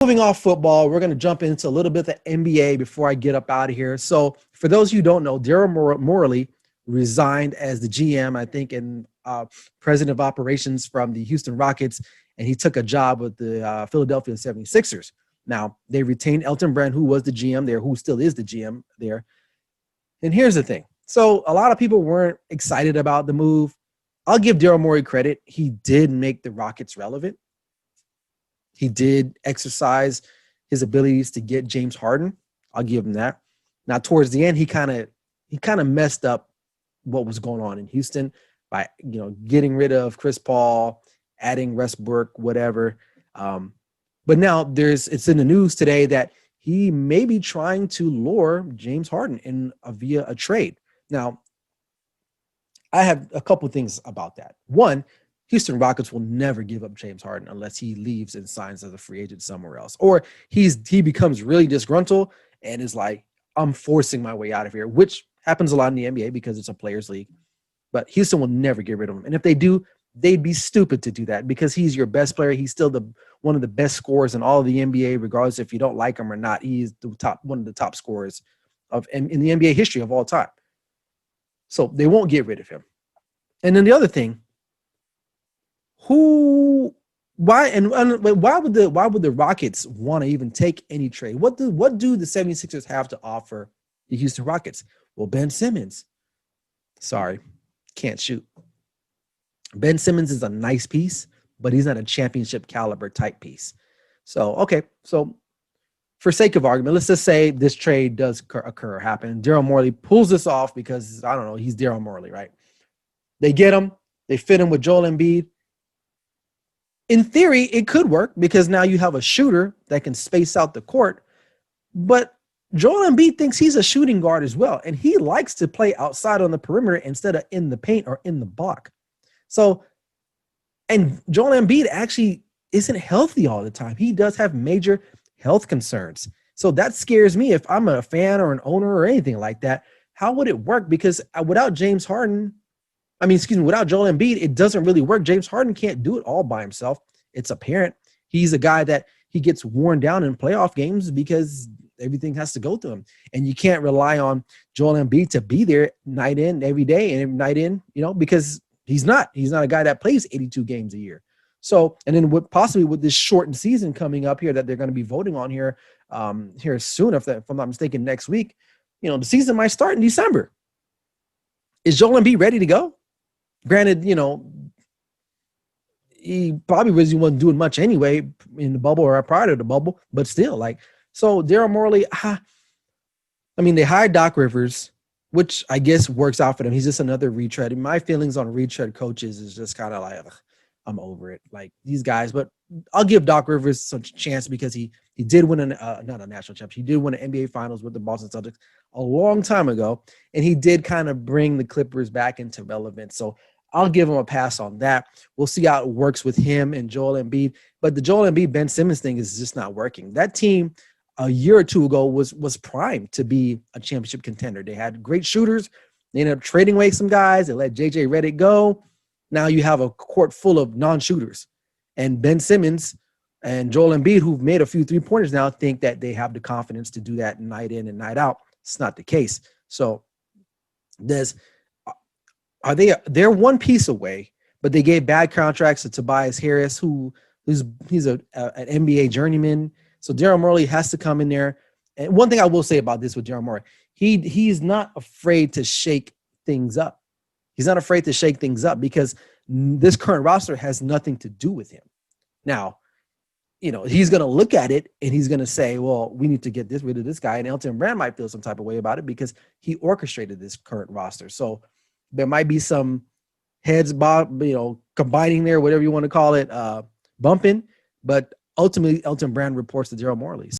Moving off football, we're going to jump into a little bit of the NBA before I get up out of here. So, for those who don't know, Darryl Morley resigned as the GM, I think, and president of operations from the Houston Rockets, and he took a job with the Philadelphia 76ers. Now, they retained Elton Brand, who was the GM there, who still is the GM there. And here's the thing. So, a lot of people weren't excited about the move. I'll give Darryl Morley credit. He did make the Rockets relevant. He did exercise his abilities to get James Harden. I'll give him that. Now, towards the end, he kind of messed up what was going on in Houston by getting rid of Chris Paul, adding Westbrook, whatever. But now it's in the news today that he may be trying to lure James Harden via a trade. Now, I have a couple things about that. One, Houston Rockets will never give up James Harden unless he leaves and signs as a free agent somewhere else. Or he becomes really disgruntled and is like, I'm forcing my way out of here, which happens a lot in the NBA because it's a players' league. But Houston will never get rid of him. And if they do, they'd be stupid to do that because he's your best player. He's still one of the best scorers in all of the NBA, regardless if you don't like him or not. He's one of the top scorers in the NBA history of all time. So they won't get rid of him. And then the other thing, why would the Rockets want to even take any trade? What do the 76ers have to offer the Houston Rockets? Well, Ben Simmons. Sorry, can't shoot. Ben Simmons is a nice piece, but he's not a championship caliber type piece. So, okay. So for sake of argument, let's just say this trade does happen. Darryl Morley pulls this off because, I don't know, he's Darryl Morley, right? They get him. They fit him with Joel Embid. In theory, it could work because now you have a shooter that can space out the court. But Joel Embiid thinks he's a shooting guard as well, and he likes to play outside on the perimeter instead of in the paint or in the block. So, and Joel Embiid actually isn't healthy all the time. He does have major health concerns. So that scares me if I'm a fan or an owner or anything like that. How would it work? Because without without Joel Embiid, it doesn't really work. James Harden can't do it all by himself. It's apparent. He's a guy that he gets worn down in playoff games because everything has to go through him. And you can't rely on Joel Embiid to be there night in, every day, and night in, because he's not a guy that plays 82 games a year. So, and then possibly with this shortened season coming up here that they're going to be voting on here soon, if I'm not mistaken, next week, the season might start in December. Is Joel Embiid ready to go? Granted, he probably wasn't doing much anyway in the bubble or prior to the bubble, but still, so Darryl Morley, they hired Doc Rivers, which I guess works out for them. He's just another retread. My feelings on retread coaches is just kind of like, I'm over it. Like these guys, but I'll give Doc Rivers some chance because he did win not a national championship. He did win an NBA Finals with the Boston Celtics a long time ago, and he did kind of bring the Clippers back into relevance. So I'll give him a pass on that. We'll see how it works with him and Joel Embiid. But the Joel Embiid, Ben Simmons thing is just not working. That team a year or two ago was primed to be a championship contender. They had great shooters. They ended up trading away some guys. They let JJ Redick go. Now you have a court full of non-shooters. And Ben Simmons and Joel Embiid, who've made a few three-pointers now, think that they have the confidence to do that night in and night out. It's not the case. So they're one piece away, but they gave bad contracts to Tobias Harris, he's an NBA journeyman. So Darryl Morley has to come in there. And one thing I will say about this with Darryl Morley, he's not afraid to shake things up. He's not afraid to shake things up because this current roster has nothing to do with him. Now, he's going to look at it and he's going to say, well, we need to get rid of this guy. And Elton Brand might feel some type of way about it because he orchestrated this current roster. So there might be some heads, combining there, whatever you want to call it, bumping. But ultimately, Elton Brand reports to Darryl Morley.